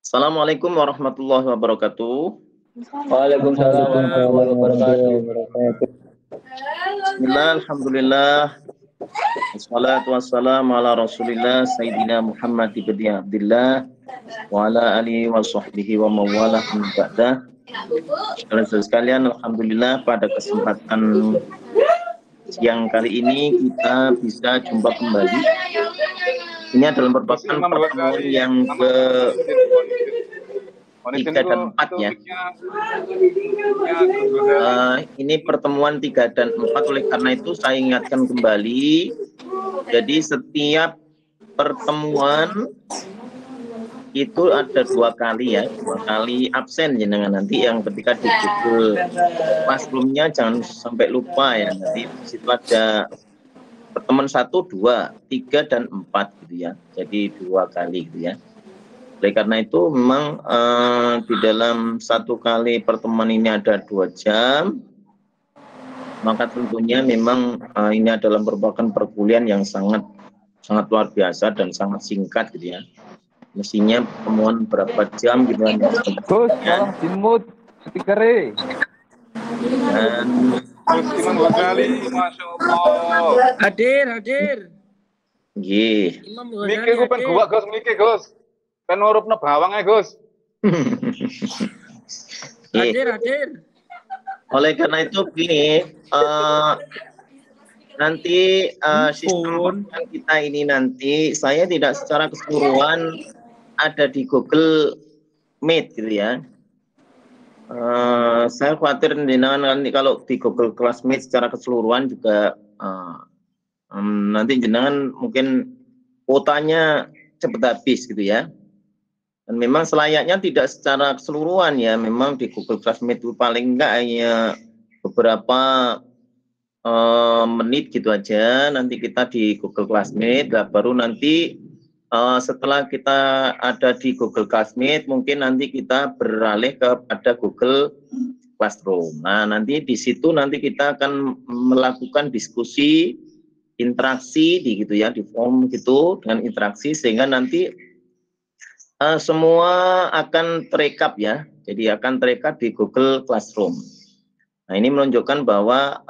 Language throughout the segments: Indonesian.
Assalamualaikum warahmatullahi wabarakatuh. Waalaikumsalam warahmatullahi wabarakatuh. Bismillah, alhamdulillah. Wassalatu wassalamu ala rasulillah Sayyidina Muhammad ibn Abdillah wa ala alihi wa sahbihi wa mawalah min ba'dah. Sekalian, alhamdulillah pada kesempatan siang kali ini kita bisa jumpa kembali. Ini adalah merupakan pertemuan yang ke 3 dan 4 ya. Ini pertemuan 3 dan 4, oleh karena itu saya ingatkan kembali. Jadi setiap pertemuan itu ada 2 kali ya, 2 kali absen jenengan nanti, yang ketika di Google Classroom-nya jangan sampai lupa ya. Nanti di situ ada pertemuan 1, 2, 3 dan 4 gitu ya. Jadi 2 kali gitu ya. Oleh karena itu memang di dalam 1 kali pertemuan ini ada 2 jam, maka tentunya memang ini adalah merupakan perkuliahan yang sangat luar biasa dan sangat singkat gitu ya. Mestinya pertemuan berapa jam gitu kan. Gus, tolong dimut speaker-e. Dan Imam Ghazali, Masya Allah. Hadir. nggih. Imam Miki Ghazali ku pen gua Gus, miki Gus. Pen ngurupna bawang Gus. hadir. Oleh karena itu gini, nanti sistem yang kita ini nanti saya tidak secara keseluruhan ada di Google Meet gitu ya. Saya khawatir nanti kalau di Google Classroom secara keseluruhan juga nanti jenengan mungkin kuotanya cepat habis gitu ya. Dan memang selayaknya tidak secara keseluruhan ya, memang di Google Classroom itu paling enggak hanya beberapa menit gitu aja. Nanti kita di Google Classroom, baru nanti setelah kita ada di Google Classroom, mungkin nanti kita beralih kepada Google Classroom. Nah, nanti di situ nanti kita akan melakukan diskusi, interaksi di gitu ya, di form gitu dengan interaksi, sehingga nanti semua akan terekap ya. Jadi akan terekap di Google Classroom. Nah, ini menunjukkan bahwa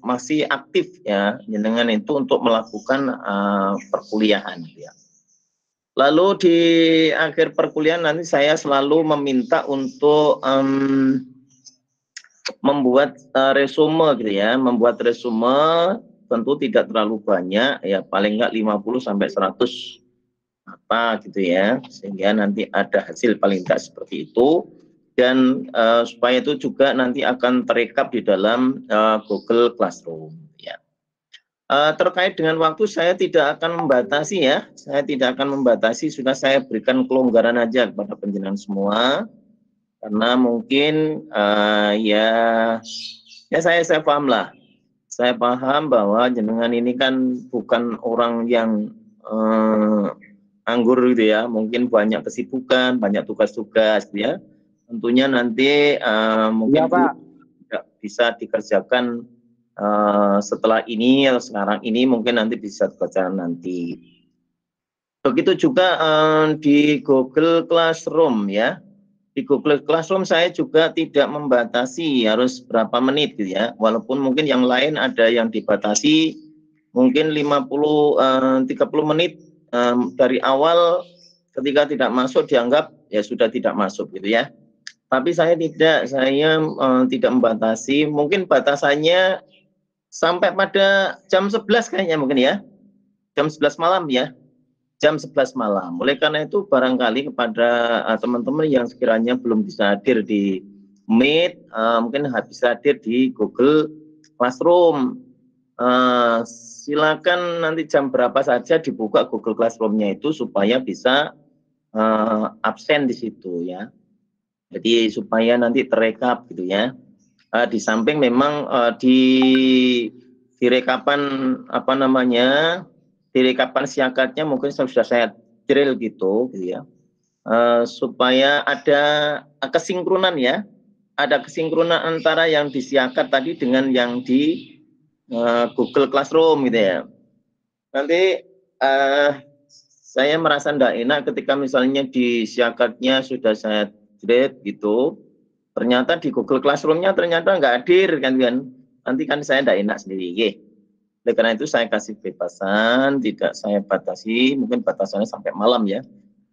masih aktif ya jenengan itu untuk melakukan perkuliahan ya. Lalu di akhir perkuliahan nanti saya selalu meminta untuk membuat resume gitu ya, membuat resume tentu tidak terlalu banyak ya, paling enggak 50 sampai 100 apa gitu ya, sehingga nanti ada hasil paling tidak seperti itu. Dan supaya itu juga nanti akan terekap di dalam Google Classroom ya. Terkait dengan waktu saya tidak akan membatasi ya, saya tidak akan membatasi, sudah saya berikan kelonggaran aja kepada penjenengan semua, karena mungkin ya saya paham lah, saya paham bahwa jenengan ini kan bukan orang yang anggur gitu ya, mungkin banyak kesibukan, banyak tugas-tugas gitu ya. Tentunya nanti mungkin tidak bisa dikerjakan setelah ini atau sekarang ini, mungkin nanti bisa dikerjakan nanti. Begitu juga di Google Classroom ya. Di Google Classroom saya juga tidak membatasi harus berapa menit gitu ya. Walaupun mungkin yang lain ada yang dibatasi mungkin 30 menit dari awal, ketika tidak masuk dianggap ya sudah tidak masuk gitu ya. Tapi saya tidak membatasi, mungkin batasannya sampai pada jam 11 kayaknya mungkin ya. Jam 11 malam ya. Jam 11 malam. Oleh karena itu barangkali kepada teman-teman yang sekiranya belum bisa hadir di Meet, mungkin bisa hadir di Google Classroom. Silakan nanti jam berapa saja dibuka Google Classroom-nya itu supaya bisa absen di situ ya. Jadi supaya nanti terekap gitu ya. Di samping memang di rekapan apa namanya, di rekapan siakatnya mungkin sudah saya drill gitu ya. Supaya ada kesinkronan ya. Ada kesinkronan antara yang disiakat tadi dengan yang di Google Classroom gitu ya. Nanti saya merasa tidak enak ketika misalnya di Syakatnya sudah saya grade gitu, ternyata di Google Classroom-nya ternyata nggak hadir kan. Nanti kan saya tidak enak sendiri. Oleh karena itu saya kasih bebasan, tidak saya batasi, mungkin batasannya sampai malam ya.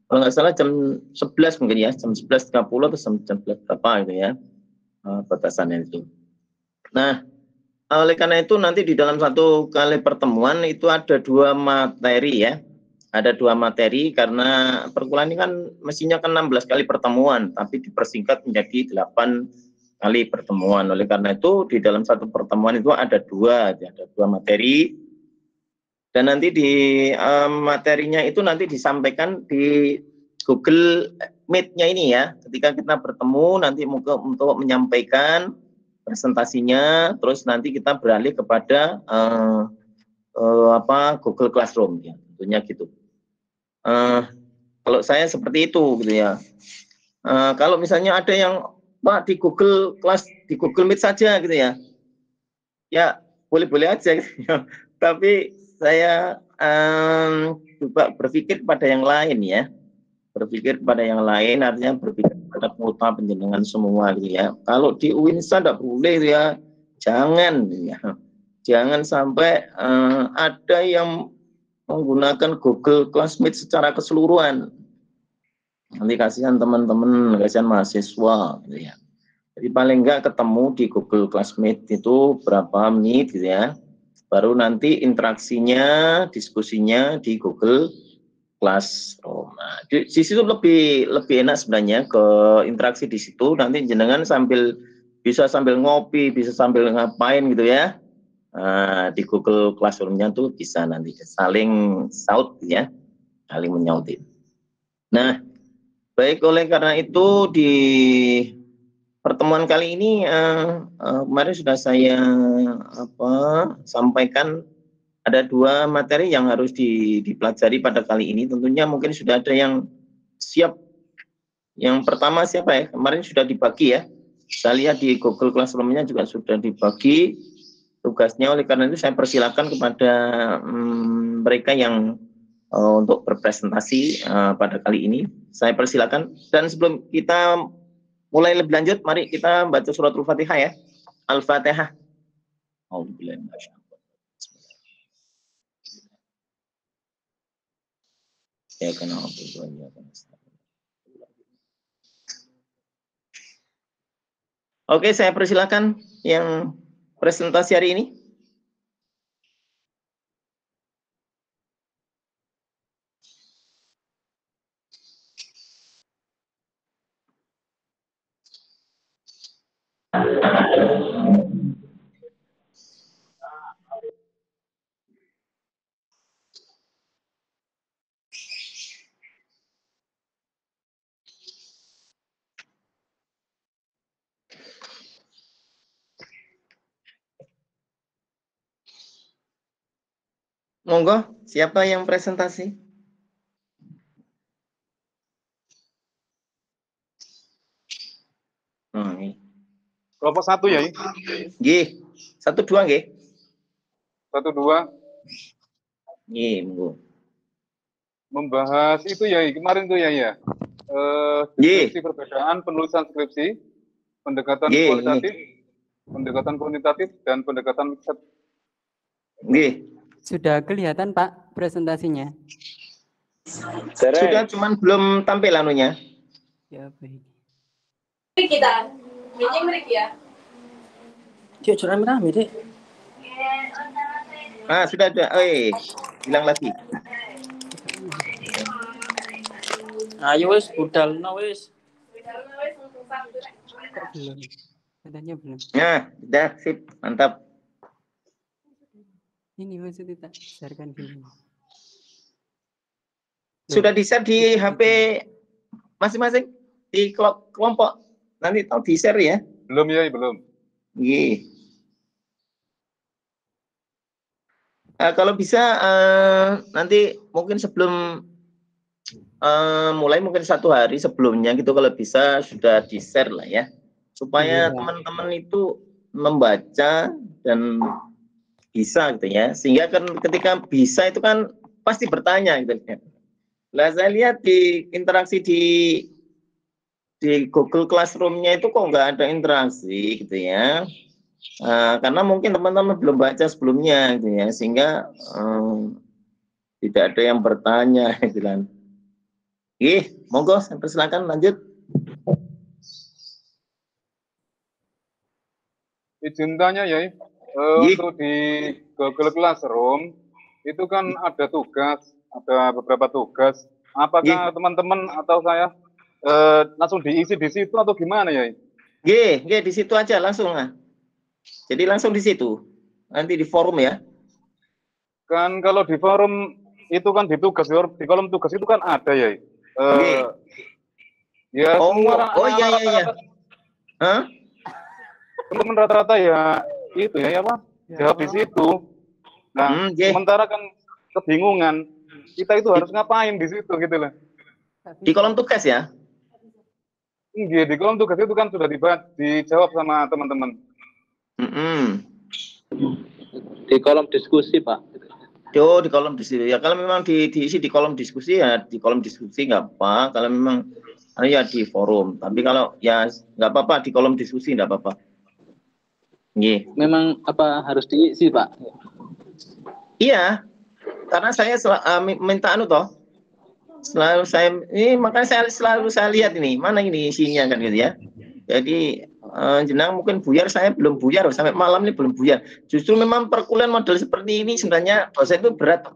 Kalau nggak salah jam 11 mungkin ya, jam 11.30 atau jam 11 berapa gitu ya, batasannya itu. Nah, oleh karena itu nanti di dalam satu kali pertemuan itu ada 2 materi ya. Ada 2 materi karena perkuliahan ini kan mestinya kan 16 kali pertemuan, tapi dipersingkat menjadi 8 kali pertemuan. Oleh karena itu di dalam satu pertemuan itu ada 2 materi. Dan nanti di materinya itu nanti disampaikan di Google Meet-nya ini ya. Ketika kita bertemu nanti untuk menyampaikan presentasinya, terus nanti kita beralih kepada Google Classroom ya, tentunya gitu. Kalau saya seperti itu gitu ya. Kalau misalnya ada yang Pak di Google Meet saja gitu ya, ya boleh-boleh aja gitu ya. Tapi saya coba berpikir pada yang lain ya, artinya berpikir pada kuota penjenengan semua gitu ya. Kalau di UINSA tidak boleh gitu ya, jangan gitu ya. Jangan sampai ada yang menggunakan Google Classroom secara keseluruhan. Nanti kasihan teman-teman, kasihan mahasiswa gitu ya. Jadi paling enggak ketemu di Google Classroom itu berapa menit gitu ya. Baru nanti interaksinya, diskusinya di Google Classroom. Nah, di situ lebih enak sebenarnya ke interaksi di situ. Nanti jenengan bisa sambil ngopi, bisa sambil ngapain gitu ya. Nah, di Google Classroom-nya tuh bisa nanti saling saut ya, saling menyautin. Nah, baik, oleh karena itu di pertemuan kali ini kemarin sudah saya sampaikan ada 2 materi yang harus dipelajari pada kali ini. Tentunya mungkin sudah ada yang siap. Yang pertama siapa ya? Kemarin sudah dibagi ya. Saya lihat di Google Classroom-nya juga sudah dibagi tugasnya. Oleh karena itu saya persilakan kepada mereka yang untuk berpresentasi pada kali ini. Saya persilakan. Dan sebelum kita mulai lebih lanjut, mari kita baca surat Al-Fatihah ya. Al-Fatihah. Ya karena Oke, saya persilakan yang presentasi hari ini. Monggo, siapa yang presentasi? Kelompok 1 ya? Nggih, 1 2 nggih. 1 2. Nggih, monggo. Membahas itu ya kemarin tuh ya. Deskripsi perbedaan penulisan skripsi, pendekatan kualitatif, pendekatan kuantitatif, dan pendekatan riset. Nggih. Sudah kelihatan Pak presentasinya? Sudah, cuman belum tampil anunya. Ya baik. Kita meeting break ya. Cuk, rame-rame, Dek. Sudah ada. Bilang lagi. Ayo wis budalno wis. Kok belum? Katanya belum. Nah, sudah sip, mantap. Ini maksudnya tak share-kan dulu. Sudah di-share di HP masing-masing di kelompok. Nanti tahu di-share ya. Belum ya, belum. Nggih. Kalau bisa nanti mungkin sebelum mulai mungkin 1 hari sebelumnya gitu, kalau bisa sudah di-share lah ya, supaya teman-teman itu membaca dan bisa gitu ya, sehingga kan ketika bisa itu kan pasti bertanya gitu ya. Lah saya lihat di interaksi di Google Classroom-nya itu kok nggak ada interaksi gitu ya. Karena mungkin teman-teman belum baca sebelumnya gitu ya, sehingga tidak ada yang bertanya gitu kan. Monggo, silakan lanjut. Izin tanya ya, untuk di Google Classroom itu kan ada tugas, ada beberapa tugas. Apakah teman-teman atau saya langsung diisi di situ atau gimana ya? Di situ aja langsung lah. Jadi langsung di situ. Nanti di forum ya. Kan kalau di forum itu kan di tugas, di kolom tugas itu kan ada ya. Ya semua iya. Hah? Teman rata-rata ya itu ya apa? Jawab di situ. Nah, sementara kan kebingungan. Kita itu harus ngapain di situ gitu loh. Di kolom tugas ya? Iya, di kolom tugas itu kan sudah dijawab sama teman-teman. Di kolom diskusi, Pak. Di kolom diskusi. Ya kalau memang diisi di kolom diskusi ya di kolom diskusi nggak apa. Kalau memang ya di forum. Tapi kalau ya nggak apa-apa di kolom diskusi nggak apa-apa. Memang apa harus diisi, Pak? Iya. Karena saya minta toh. Selalu saya makanya selalu saya lihat ini mana ini isinya kan gitu ya. Jadi jenang mungkin buyar, saya belum buyar sampai malam ini belum buyar. Justru memang perkuliahan model seperti ini sebenarnya dosen itu berat.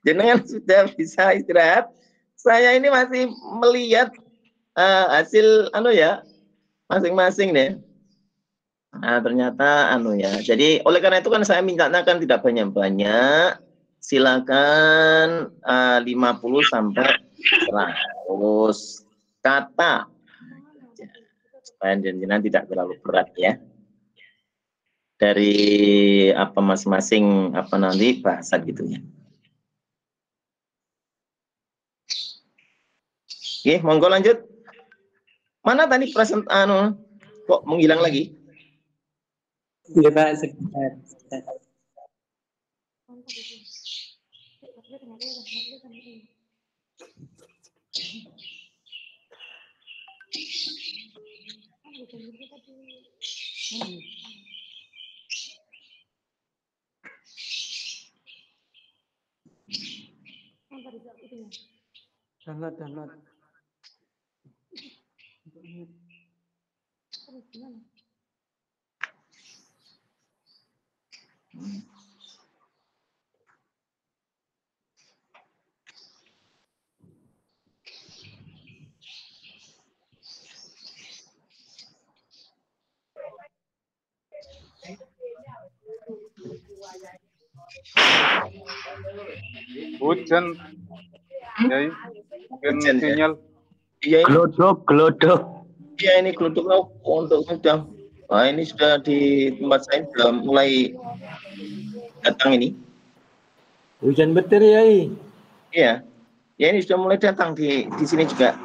Jenengan sudah bisa istirahat. Saya ini masih melihat hasil masing-masing deh. Nah, ternyata ya. Jadi oleh karena itu kan saya mintakan tidak banyak-banyak. Silakan 50 sampai 100 kata. Supaya jenengan tidak terlalu berat ya. Dari masing-masing nanti bahasa gitu ya. Monggo lanjut. Mana tadi kok menghilang lagi? Iya Pak, sebentar. Download. Hujan. Ya, mungkin sinyal. Iya, Glodok. Iya, ini glodok untuk sudah. Nah, ini sudah di tempat saya sudah mulai datang ini. Hujan betul ya. Iya. Ya ini sudah mulai datang di sini juga.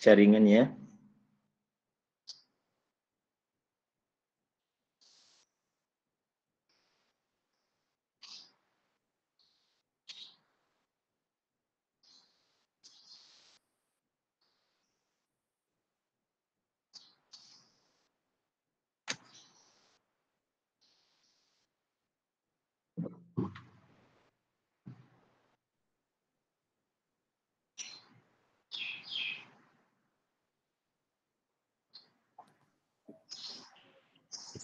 Jaringan ya.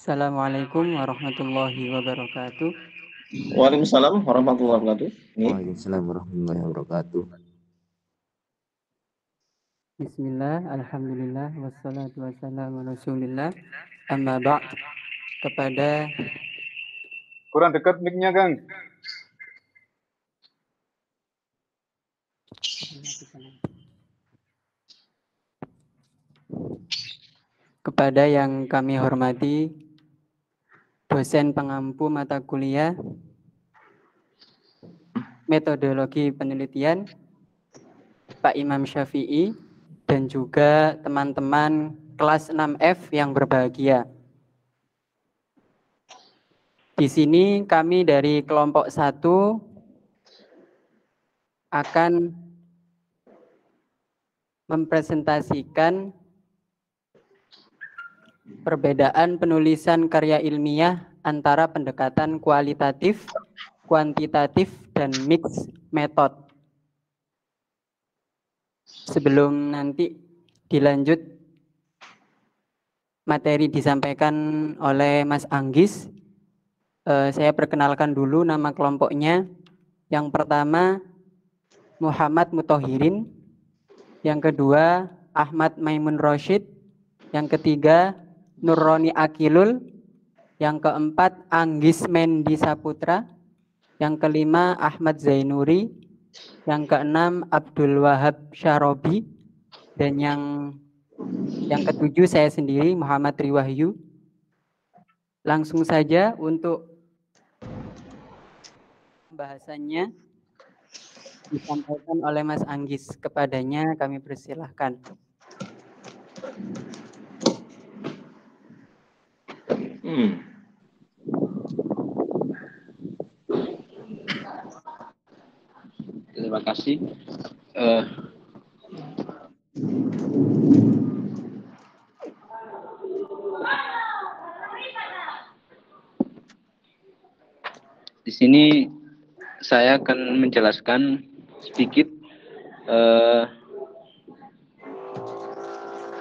Assalamualaikum warahmatullahi wabarakatuh. Waalaikumsalam warahmatullahi wabarakatuh. Waalaikumsalam warahmatullahi wabarakatuh. Bismillah, alhamdulillah, wassalatu wassalamu rasulillah. Amma ba'd. Kepada Kurang dekat mic-nya, Kang. kepada yang kami hormati dosen pengampu mata kuliah metodologi penelitian Pak Imam Syafi'i dan juga teman-teman kelas 6F yang berbahagia. Di sini kami dari kelompok 1 akan mempresentasikan perbedaan penulisan karya ilmiah antara pendekatan kualitatif, kuantitatif, dan mix method. Sebelum nanti dilanjut materi disampaikan oleh Mas Anggis, saya perkenalkan dulu nama kelompoknya. Yang pertama Muhammad Muthohirin, yang kedua Ahmad Maimun Rosyid, yang ketiga Nurroni Akilul, yang keempat Anggis Mendi Saputra, yang kelima Ahmad Zainuri, yang keenam Abdul Wahab Syarobi, dan yang ketujuh saya sendiri Muhammad Riwahyu. Langsung saja untuk pembahasannya disampaikan oleh Mas Anggis. Kepadanya kami persilahkan. Terima kasih. Di sini saya akan menjelaskan sedikit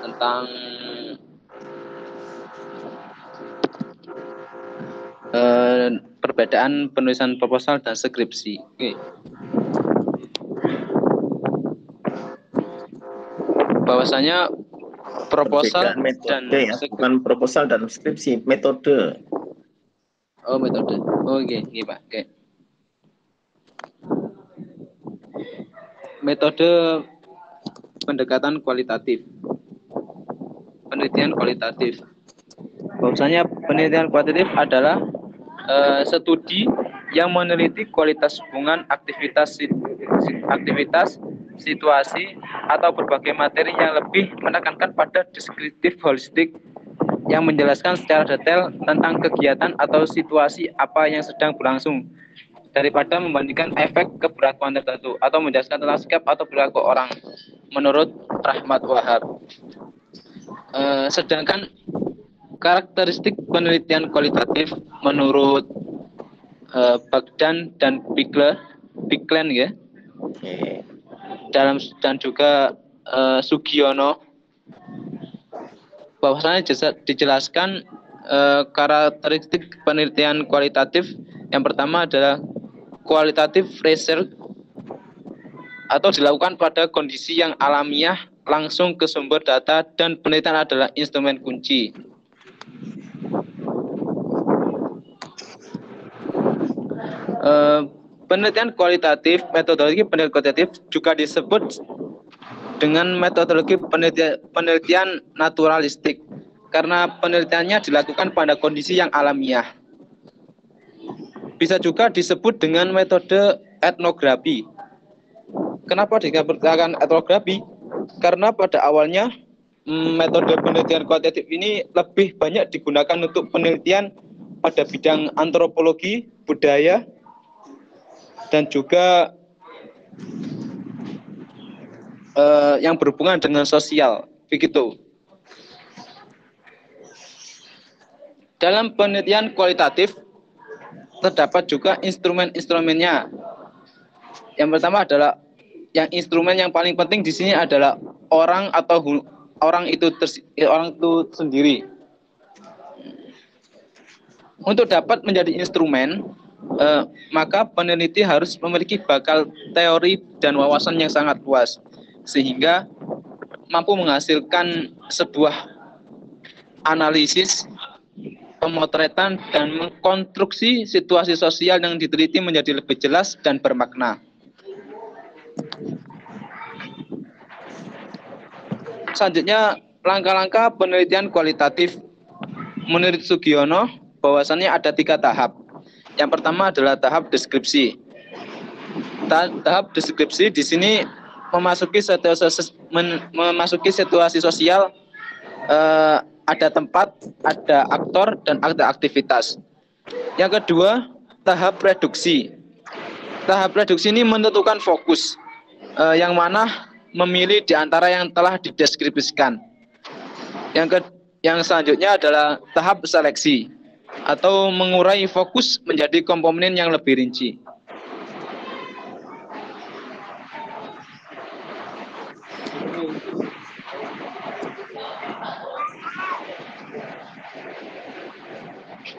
tentang perbedaan penulisan proposal dan skripsi. Oke. Bahwasanya proposal dan ya, bukan proposal dan skripsi, metode. Oh, metode. Oke, Pak. Oke. Metode pendekatan kualitatif. Penelitian kualitatif. Bahwasanya penelitian kualitatif adalah studi yang meneliti kualitas hubungan aktivitas, situasi, atau berbagai materi yang lebih menekankan pada deskriptif holistik yang menjelaskan secara detail tentang kegiatan atau situasi apa yang sedang berlangsung daripada membandingkan efek keberlakuan tertentu atau menjelaskan tentang sikap atau perilaku orang menurut Rahmat Wahab. Sedangkan karakteristik penelitian kualitatif menurut Bagdan dan Biglen ya, dan juga Sugiono, bahwasanya dijelaskan karakteristik penelitian kualitatif. Yang pertama adalah kualitatif research atau dilakukan pada kondisi yang alamiah langsung ke sumber data dan penelitian adalah instrumen kunci. Penelitian kualitatif, metodologi penelitian kualitatif juga disebut dengan metodologi penelitian naturalistik karena penelitiannya dilakukan pada kondisi yang alamiah. Bisa juga disebut dengan metode etnografi. Kenapa dikatakan etnografi? Karena pada awalnya metode penelitian kualitatif ini lebih banyak digunakan untuk penelitian pada bidang antropologi, budaya, dan juga yang berhubungan dengan sosial, begitu. Dalam penelitian kualitatif terdapat juga instrumen-instrumennya. Yang pertama adalah instrumen yang paling penting di sini adalah orang atau orang itu sendiri. Untuk dapat menjadi instrumen, maka peneliti harus memiliki bakal teori dan wawasan yang sangat luas sehingga mampu menghasilkan sebuah analisis, pemotretan, dan mengkonstruksi situasi sosial yang diteliti menjadi lebih jelas dan bermakna. Selanjutnya langkah-langkah penelitian kualitatif. Menurut Sugiono, bahwasannya ada 3 tahap. Yang pertama adalah tahap deskripsi. Tahap deskripsi di sini memasuki situasi sosial, ada tempat, ada aktor, dan ada aktivitas. Yang kedua, tahap reduksi. Tahap reduksi ini menentukan fokus, yang mana memilih di antara yang telah dideskripsikan. Yang selanjutnya adalah tahap seleksi atau mengurai fokus menjadi komponen yang lebih rinci.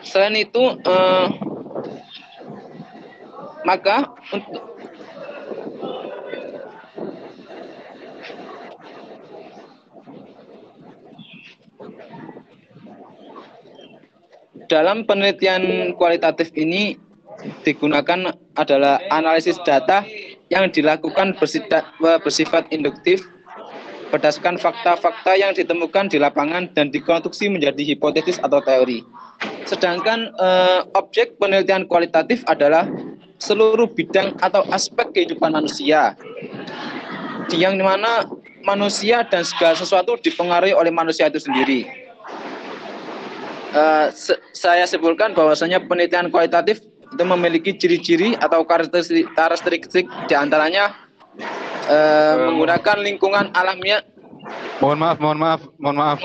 Selain itu, maka untuk dalam penelitian kualitatif ini digunakan adalah analisis data yang dilakukan bersifat induktif berdasarkan fakta-fakta yang ditemukan di lapangan dan dikonstruksi menjadi hipotesis atau teori. Sedangkan objek penelitian kualitatif adalah seluruh bidang atau aspek kehidupan manusia, yang dimana manusia dan segala sesuatu dipengaruhi oleh manusia itu sendiri. Saya simpulkan bahwasanya penelitian kualitatif itu memiliki ciri-ciri atau karakteristik diantaranya menggunakan lingkungan alamiah. Mohon maaf.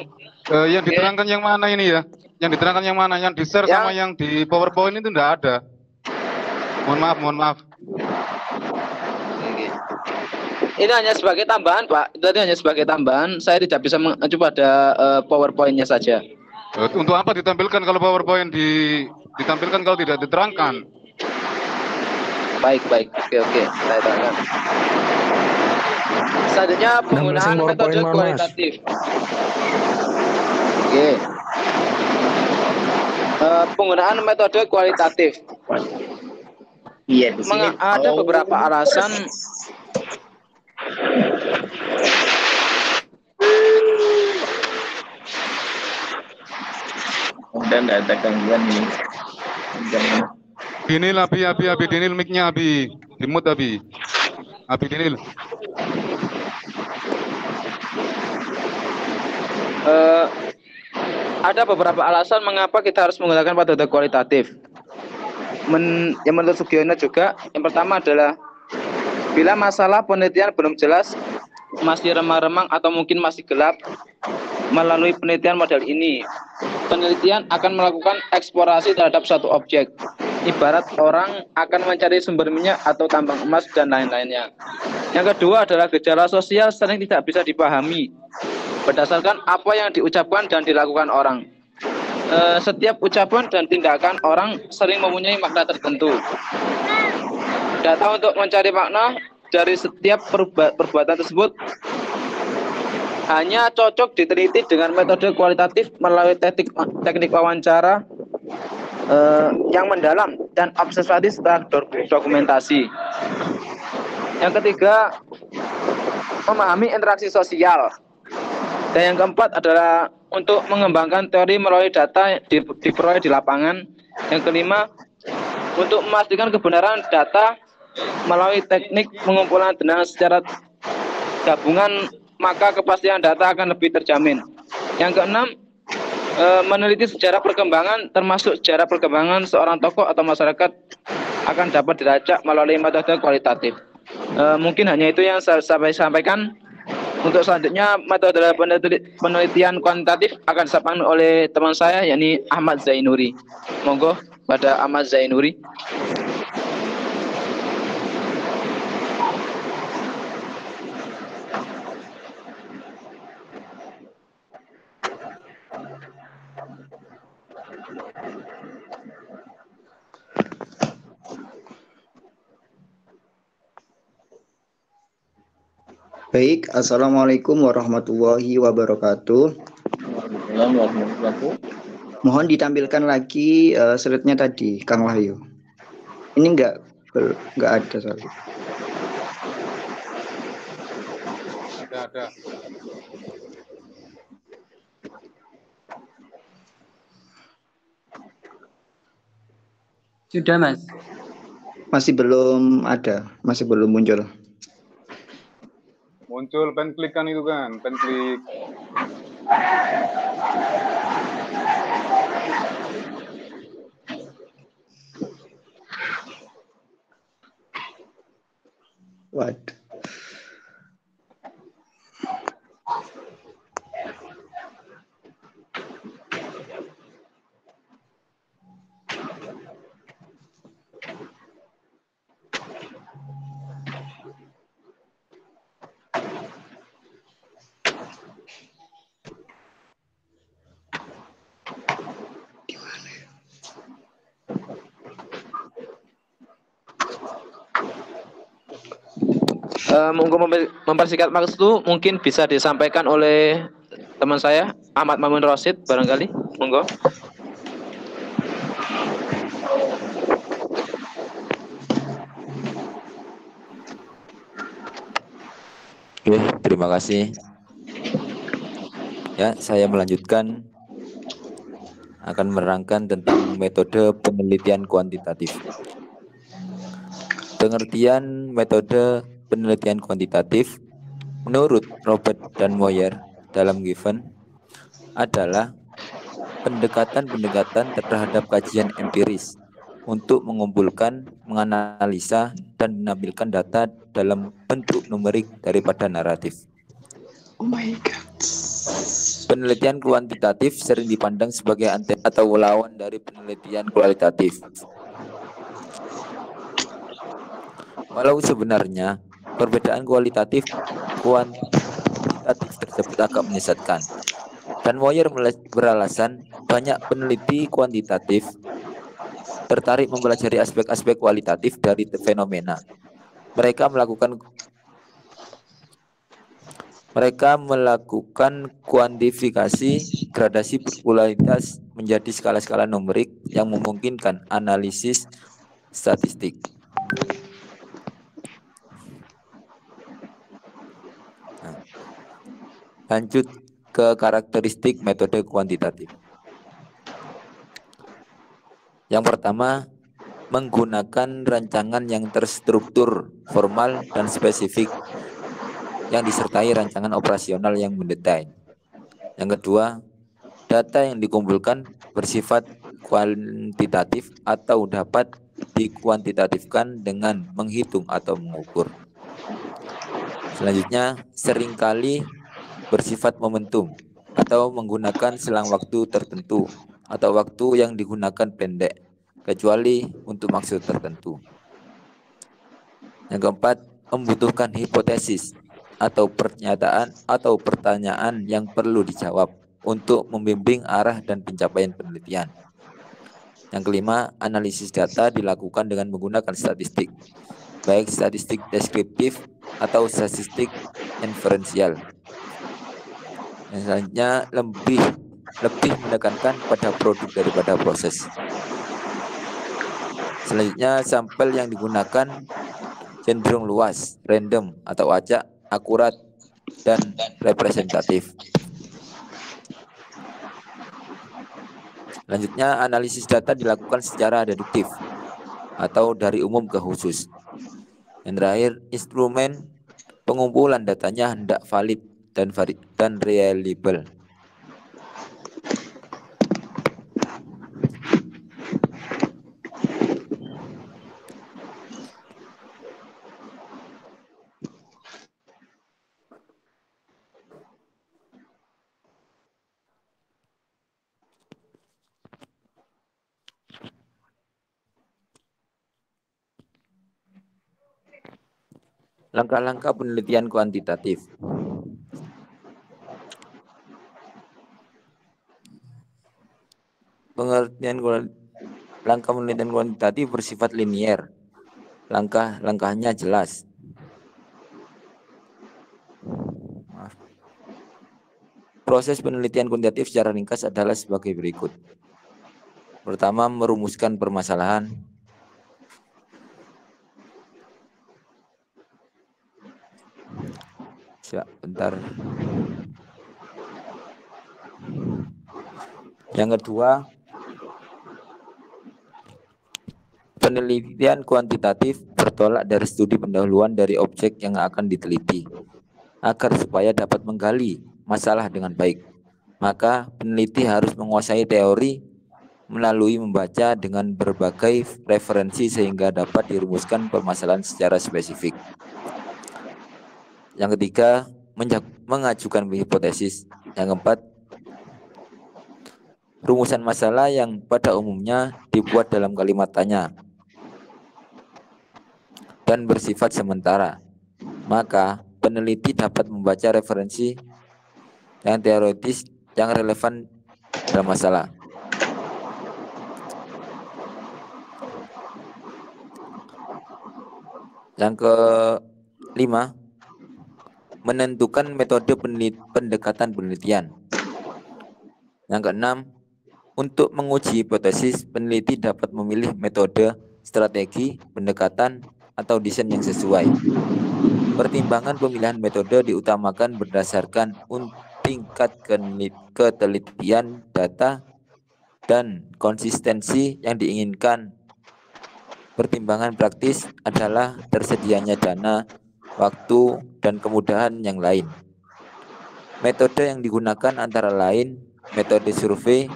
Yang diterangkan yang mana ini ya? Yang diterangkan yang mana? Yang di-share sama yang di PowerPoint itu enggak ada. Mohon maaf. Ini hanya sebagai tambahan, Pak. Tadi hanya sebagai tambahan. Saya tidak bisa mengacu pada PowerPoint-nya saja. Untuk apa ditampilkan kalau PowerPoint ditampilkan kalau tidak diterangkan? Baik. Oke. Saya terangkan. Selanjutnya penggunaan metode kualitatif. Oke. Penggunaan metode kualitatif. Iya, di sini ada beberapa alasan. Dan ada gangguan ini. Dinil, Abi, Dinil mic-nya, Abi. Dimut, Abi. Abi Dinil. Ada beberapa alasan mengapa kita harus menggunakan metode kualitatif. Yang menurut Sugiono juga, yang pertama adalah bila masalah penelitian belum jelas, masih remang-remang atau mungkin masih gelap, melalui penelitian model ini, penelitian akan melakukan eksplorasi terhadap suatu objek. Ibarat orang akan mencari sumber minyak atau tambang emas dan lain-lainnya. Yang kedua adalah gejala sosial sering tidak bisa dipahami berdasarkan apa yang diucapkan dan dilakukan orang. Setiap ucapan dan tindakan orang sering mempunyai makna tertentu. Data untuk mencari makna dari setiap perbuatan tersebut hanya cocok diteliti dengan metode kualitatif melalui teknik wawancara yang mendalam dan observasi serta dokumentasi. Yang ketiga, memahami interaksi sosial. Dan yang keempat adalah untuk mengembangkan teori melalui data diperoleh di lapangan. Yang kelima, untuk memastikan kebenaran data melalui teknik pengumpulan data secara gabungan, maka kepastian data akan lebih terjamin. Yang keenam, meneliti sejarah perkembangan, termasuk sejarah perkembangan seorang tokoh atau masyarakat akan dapat dilacak melalui metode kualitatif. Mungkin hanya itu yang saya sampaikan. Untuk selanjutnya, metode penelitian kuantitatif akan disampaikan oleh teman saya, yakni Ahmad Zainuri. Monggo pada Ahmad Zainuri. Baik, Assalamualaikum warahmatullahi wabarakatuh. Mohon ditampilkan lagi slide-nya tadi, Kang Wahyu. Ini enggak ada, sorry. Ada. Sudah, Mas. Masih belum ada, masih belum muncul. Muncul pen klik kan itu kan, pen klik. Waduh. Monggo mempersingkat maksud itu mungkin bisa disampaikan oleh teman saya Ahmad Mamun Rosid barangkali. Monggo. Oke, terima kasih. Ya, saya melanjutkan akan menerangkan tentang metode penelitian kuantitatif. Pengertian metode penelitian kuantitatif menurut Robert dan Moyer dalam Given adalah pendekatan-pendekatan terhadap kajian empiris untuk mengumpulkan, menganalisa, dan menampilkan data dalam bentuk numerik daripada naratif. Oh my God. Penelitian kuantitatif sering dipandang sebagai antitesa atau lawan dari penelitian kualitatif. Walau sebenarnya perbedaan kuantitatif tersebut agak menyesatkan. Dan Moyer beralasan banyak peneliti kuantitatif tertarik mempelajari aspek-aspek kualitatif dari fenomena. Mereka melakukan kuantifikasi gradasi berkualitas menjadi skala-skala numerik yang memungkinkan analisis statistik. Lanjut ke karakteristik metode kuantitatif. Yang pertama, menggunakan rancangan yang terstruktur, formal, dan spesifik yang disertai rancangan operasional yang mendetail. Yang kedua, data yang dikumpulkan bersifat kuantitatif atau dapat dikuantitatifkan dengan menghitung atau mengukur. Selanjutnya, seringkali bersifat momentum atau menggunakan selang waktu tertentu atau waktu yang digunakan pendek, kecuali untuk maksud tertentu. Yang keempat, membutuhkan hipotesis atau pernyataan atau pertanyaan yang perlu dijawab untuk membimbing arah dan pencapaian penelitian. Yang kelima, analisis data dilakukan dengan menggunakan statistik, baik statistik deskriptif atau statistik inferensial. Yang selanjutnya lebih menekankan pada produk daripada proses. Selanjutnya, sampel yang digunakan cenderung luas, random atau acak, akurat, dan representatif. Selanjutnya, analisis data dilakukan secara deduktif atau dari umum ke khusus. Yang terakhir, instrumen pengumpulan datanya hendak valid dan reliable. Langkah-langkah penelitian kuantitatif. Langkah penelitian kuantitatif bersifat linier. Langkah-langkahnya jelas. Proses penelitian kuantitatif secara ringkas adalah sebagai berikut. Pertama, merumuskan permasalahan. Bentar. Yang kedua, Penelitian kuantitatif bertolak dari studi pendahuluan dari objek yang akan diteliti, agar supaya dapat menggali masalah dengan baik. Maka peneliti harus menguasai teori melalui membaca dengan berbagai referensi sehingga dapat dirumuskan permasalahan secara spesifik. Yang ketiga, mengajukan hipotesis. Yang keempat, rumusan masalah yang pada umumnya dibuat dalam kalimat tanya dan bersifat sementara. Maka peneliti dapat membaca referensi yang teoritis yang relevan dalam masalah. Yang kelima, menentukan metode pendekatan penelitian. Yang keenam, untuk menguji hipotesis, peneliti dapat memilih metode, strategi, pendekatan, atau desain yang sesuai. Pertimbangan pemilihan metode diutamakan berdasarkan tingkat ketelitian data dan konsistensi yang diinginkan. Pertimbangan praktis adalah tersedianya dana, waktu, dan kemudahan yang lain. Metode yang digunakan antara lain metode survei,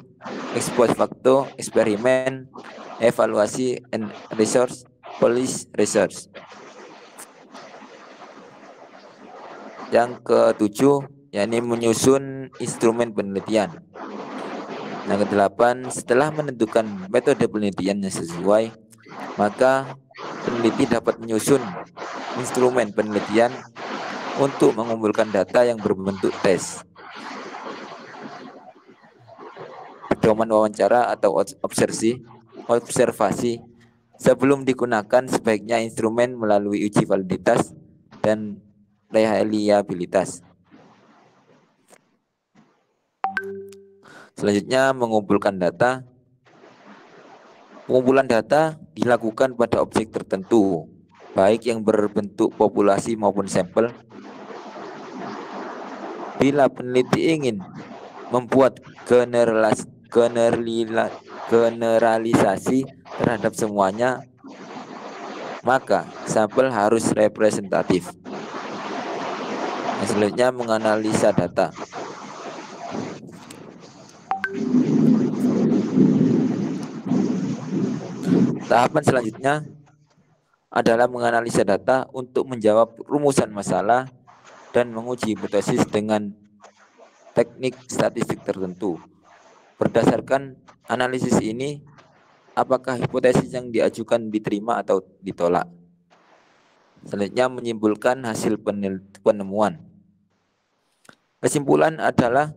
ex post facto, eksperimen, evaluasi and research, policy research. Yang ketujuh, yakni menyusun instrumen penelitian. Yang kedelapan, setelah menentukan metode penelitian yang sesuai, maka peneliti dapat menyusun instrumen penelitian untuk mengumpulkan data yang berbentuk tes, pedoman wawancara atau observasi. Sebelum digunakan, sebaiknya instrumen melalui uji validitas dan reliabilitas. Selanjutnya, mengumpulkan data. Pengumpulan data dilakukan pada objek tertentu, baik yang berbentuk populasi maupun sampel. Bila peneliti ingin membuat generalisasi terhadap semuanya, maka sampel harus representatif. Selanjutnya, menganalisa data. Tahapan selanjutnya adalah menganalisa data untuk menjawab rumusan masalah dan menguji hipotesis dengan teknik statistik tertentu. Berdasarkan analisis ini, apakah hipotesis yang diajukan diterima atau ditolak. Selanjutnya, menyimpulkan hasil penemuan. Kesimpulan adalah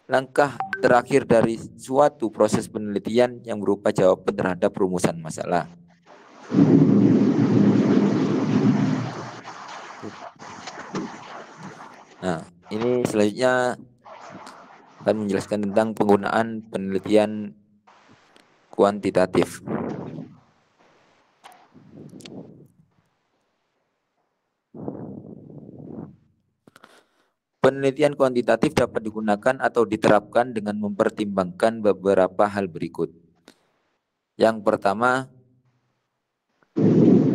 langkah terakhir dari suatu proses penelitian yang berupa jawaban terhadap rumusan masalah. Nah, ini selanjutnya akan menjelaskan tentang penggunaan penelitian kuantitatif. Penelitian kuantitatif dapat digunakan atau diterapkan dengan mempertimbangkan beberapa hal berikut. Yang pertama,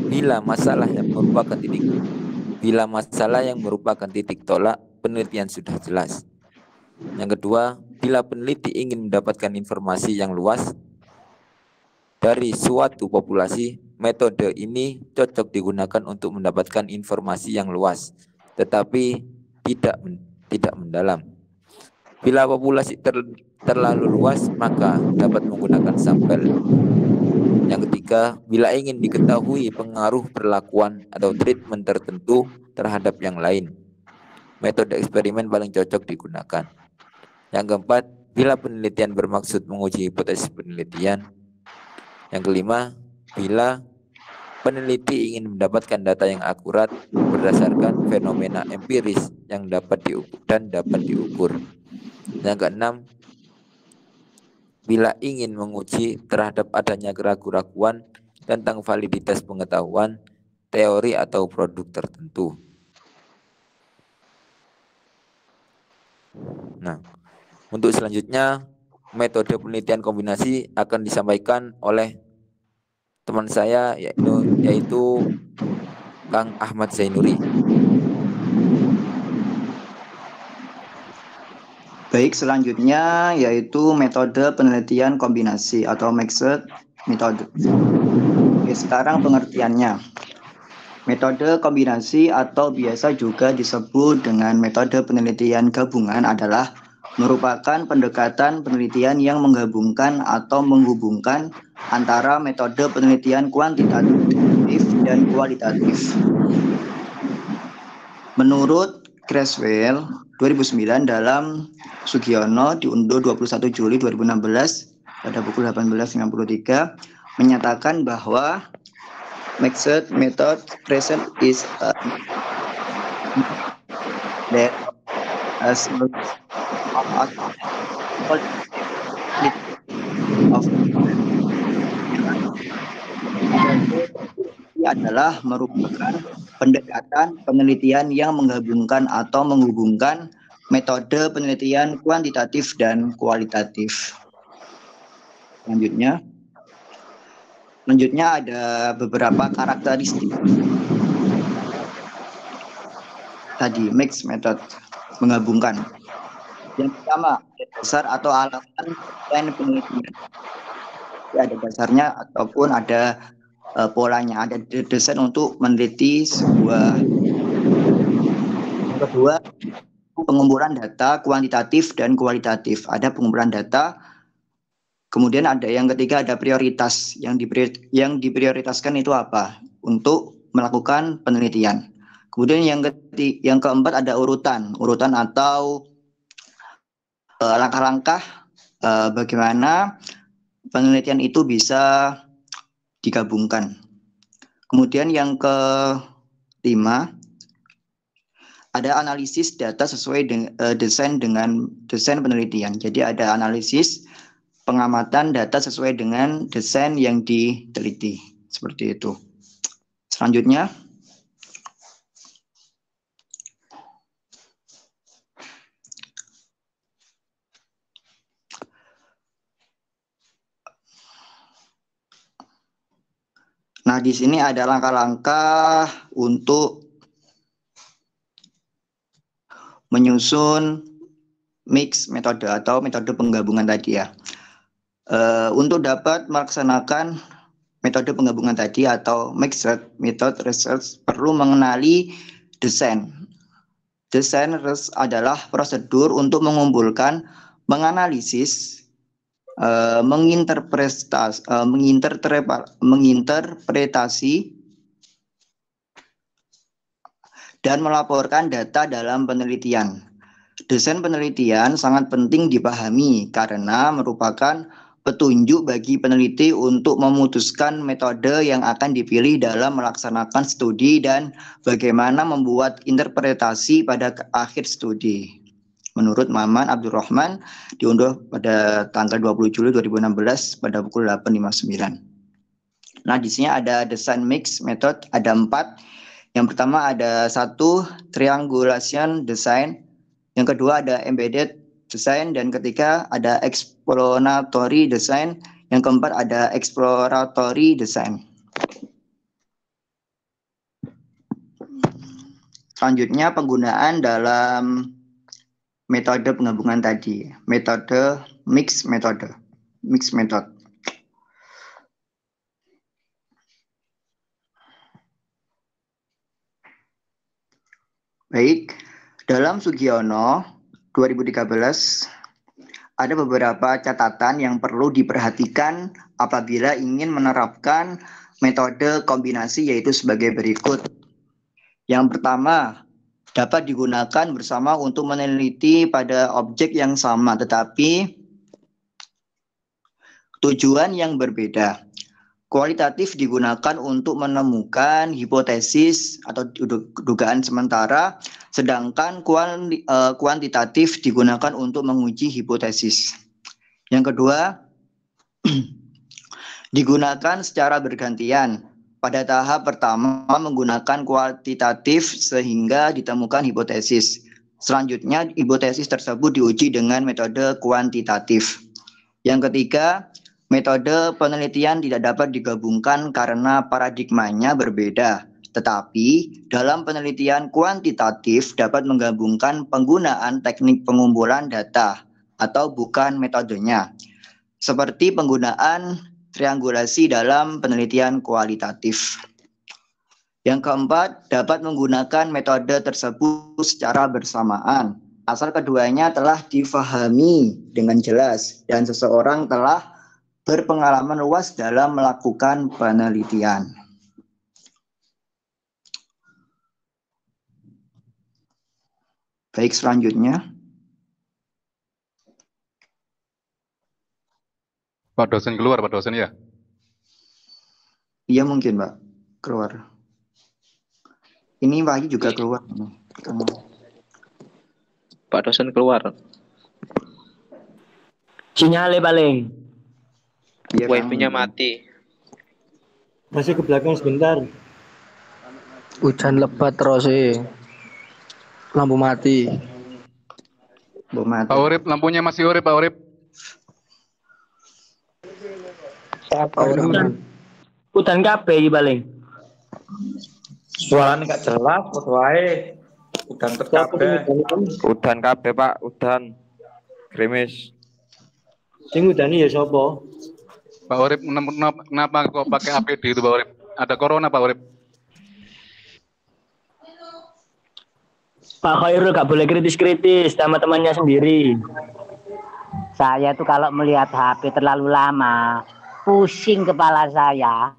bila masalah yang merupakan titik tolak, penelitian sudah jelas. Yang kedua, bila peneliti ingin mendapatkan informasi yang luas dari suatu populasi, metode ini cocok digunakan untuk mendapatkan informasi yang luas, tetapi tidak mendalam. Bila populasi terlalu luas, maka dapat menggunakan sampel. Yang ketiga, bila ingin diketahui pengaruh perlakuan atau treatment tertentu terhadap yang lain, metode eksperimen paling cocok digunakan. Yang keempat, bila penelitian bermaksud menguji hipotesis penelitian. Yang kelima, bila peneliti ingin mendapatkan data yang akurat berdasarkan fenomena empiris yang dapat diukur. Yang keenam, bila ingin menguji terhadap adanya keraguan-keraguan tentang validitas pengetahuan, teori atau produk tertentu. Nah, untuk selanjutnya, metode penelitian kombinasi akan disampaikan oleh teman saya yaitu Kang Ahmad Zainuri. Baik, selanjutnya yaitu metode penelitian kombinasi atau mixed metode. Oke, sekarang pengertiannya. Metode kombinasi atau biasa juga disebut dengan metode penelitian gabungan adalah merupakan pendekatan penelitian yang menggabungkan atau menghubungkan antara metode penelitian kuantitatif dan kualitatif. Menurut Creswell 2009 dalam Sugiono diunduh 21 Juli 2016 pada pukul 18.53 menyatakan bahwa mixed method present is that as adalah merupakan pendekatan penelitian yang menggabungkan atau menghubungkan metode penelitian kuantitatif dan kualitatif. Selanjutnya ada beberapa karakteristik. Tadi mixed method, menggabungkan. Yang pertama, dasar atau alasan dan penelitian. Ada dasarnya ataupun ada polanya, ada desain untuk meneliti sebuah. Yang kedua, pengumpulan data kuantitatif dan kualitatif. Ada pengumpulan data. Kemudian ada yang ketiga, ada prioritas. Yang diprioritaskan itu apa? Untuk melakukan penelitian. Kemudian yang keempat ada urutan atau langkah-langkah bagaimana penelitian itu bisa digabungkan. Kemudian yang kelima ada analisis data sesuai dengan desain penelitian. Jadi ada analisis pengamatan data sesuai dengan desain yang diteliti. Seperti itu. Selanjutnya nah, di sini ada langkah-langkah untuk menyusun mix metode atau metode penggabungan tadi ya. Untuk dapat melaksanakan metode penggabungan tadi atau mixed method research perlu mengenali desain. Desain adalah prosedur untuk mengumpulkan, menganalisis, menginterpretasi dan melaporkan data dalam penelitian. Desain penelitian sangat penting dipahami karena merupakan petunjuk bagi peneliti untuk memutuskan metode yang akan dipilih dalam melaksanakan studi dan bagaimana membuat interpretasi pada akhir studi. Menurut Maman Abdurrahman, diunduh pada tanggal 20 Juli 2016 pada pukul 8.59. Nah, di sini ada design mix method, ada 4. Yang pertama ada 1, triangulation design. Yang kedua ada embedded design. Dan ketiga ada exploratory design. Yang keempat ada exploratory design. Selanjutnya penggunaan dalam metode penggabungan tadi, metode mix method. Baik, dalam Sugiono 2013 ada beberapa catatan yang perlu diperhatikan apabila ingin menerapkan metode kombinasi, yaitu sebagai berikut. Yang pertama, dapat digunakan bersama untuk meneliti pada objek yang sama tetapi tujuan yang berbeda. Kualitatif digunakan untuk menemukan hipotesis atau dugaan sementara, sedangkan kuantitatif digunakan untuk menguji hipotesis. Yang kedua, digunakan secara bergantian. Pada tahap pertama menggunakan kuantitatif sehingga ditemukan hipotesis. Selanjutnya, hipotesis tersebut diuji dengan metode kuantitatif. Yang ketiga, Metode penelitian tidak dapat digabungkan karena paradigmanya berbeda, tetapi dalam penelitian kuantitatif dapat menggabungkan penggunaan teknik pengumpulan data atau bukan metodenya, seperti penggunaan triangulasi dalam penelitian kualitatif. Yang keempat, dapat menggunakan metode tersebut secara bersamaan, asal keduanya telah difahami dengan jelas dan seseorang telah berpengalaman luas dalam melakukan penelitian. Baik, selanjutnya. Pak dosen keluar, Pak dosen ya? Iya mungkin, Pak. Keluar. Ini Wahyu juga keluar. Pak dosen keluar. Sinyalnya paling. Ya, Wifi-nya mati. Masih ke belakang sebentar. Hujan lebat terus sih. Lampu mati. Pak Urip, lampunya masih urip, Pak Urip. Udan kabeh iki paling. Suaranya nggak jelas, wae. Udan kabeh. Udan kabeh, Pak, udan. Gerimis. Sing udani ya sapa? Pak Urip, kenapa kok pakai APD itu, Pak Urip? Ada corona, Pak Urip? Pak Khairul gak boleh kritis-kritis sama temannya sendiri. Saya tuh kalau melihat HP terlalu lama, pusing kepala saya.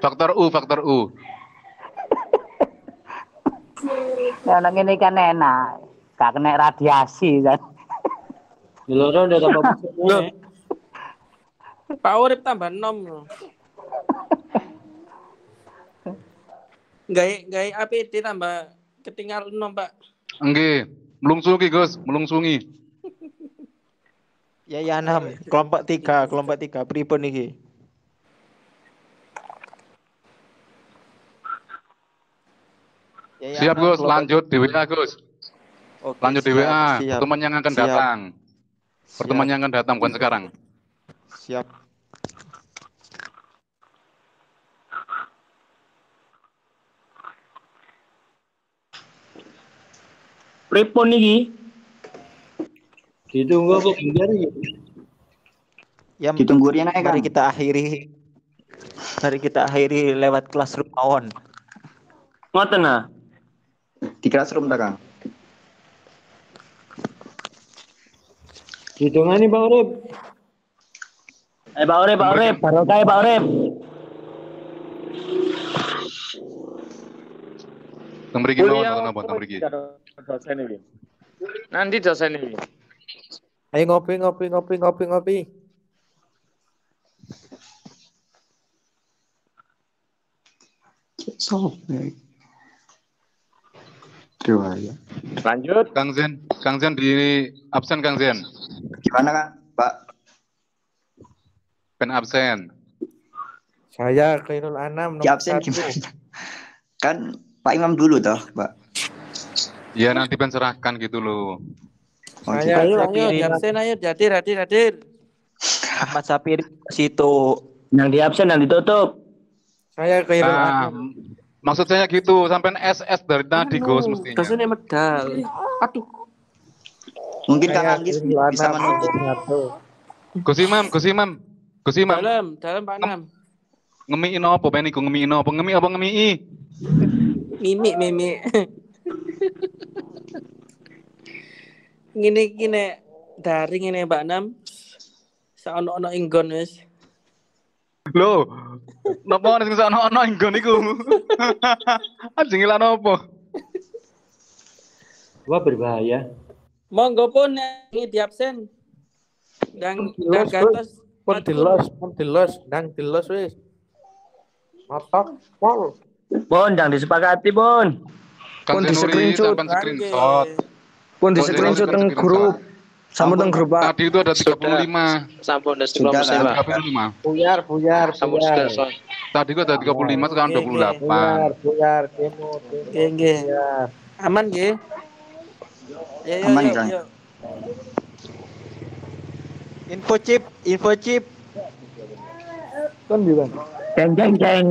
Faktor U, faktor U. Nah, ini kan enak, gak kena radiasi kan. Loro udah tambah pusing. Pak Urip tambah nom. Gaya APD tambah ketinggalan nom, Pak. Nggih, melungsungi, Gus, melungsungi. Ya 6, kelompok 3, pripun iki? Siap, Gus, lanjut di WA, Gus. Oke, lanjut di WA, siap. pertemuan yang akan datang. Pertemuan yang akan datang, bukan sekarang. Siap. Pripun iki? Ditunggu kok biar Ya, ditunggu Rian aja, mari Kang. kita akhiri lewat classroom mawon. Ngoten ah. Di classroom ta, Kang? Hitungane Pak Urip. Pak Urip, barokah Pak Urip. Mriki mawon napa mriki. Dosen ini. Nanti dosen ini. Ayo ngopi. Sobek. Riwayat. Lanjut. Kang Zen di absen, Kang Zen. Gimana, Kak? Pak? Pen absen. Saya Khairul Anam Di absen gimana? Kan Pak Imam dulu toh, Pak. Ya nanti pen serahkan gitu loh. Saya Ayo, absen ayo, hadir. Ahmad Sapir situ. Yang di absen yang ditutup. Saya Khairul Anam. Maksud saya gitu, sampai SS dari tadi, Gus, mestinya. Dosennya medal. Aduh. Mungkin Kang Anggis bisa menutup. Gus Imam. Dalam Pak Nam. Ngemi apa ben iku ngemi apa? Ngemi apa ngemi? Mimi. Gini daring ini Pak Nam. Saono-ono inggon wis. Loh, napa ana sing ono inggon iku? Anjing ilang apa? Wah berbahaya. Monggo pun ini di absen. Dan gatos Pun dilos wis. Matok pol. Pun yang disepakati pun. Pun di screenshot. Pun di screenshot teng grup. Sampun teng grup, Pak. Tadi itu ada 35. Sampun sudah 35. Buyar. Sampun sudah. Tadi itu ada 35, sekarang 28. Buyar demo. Nggih. Aman nggih. Aman, Kang. Info chip. Kan bilang. Jeng jeng jeng.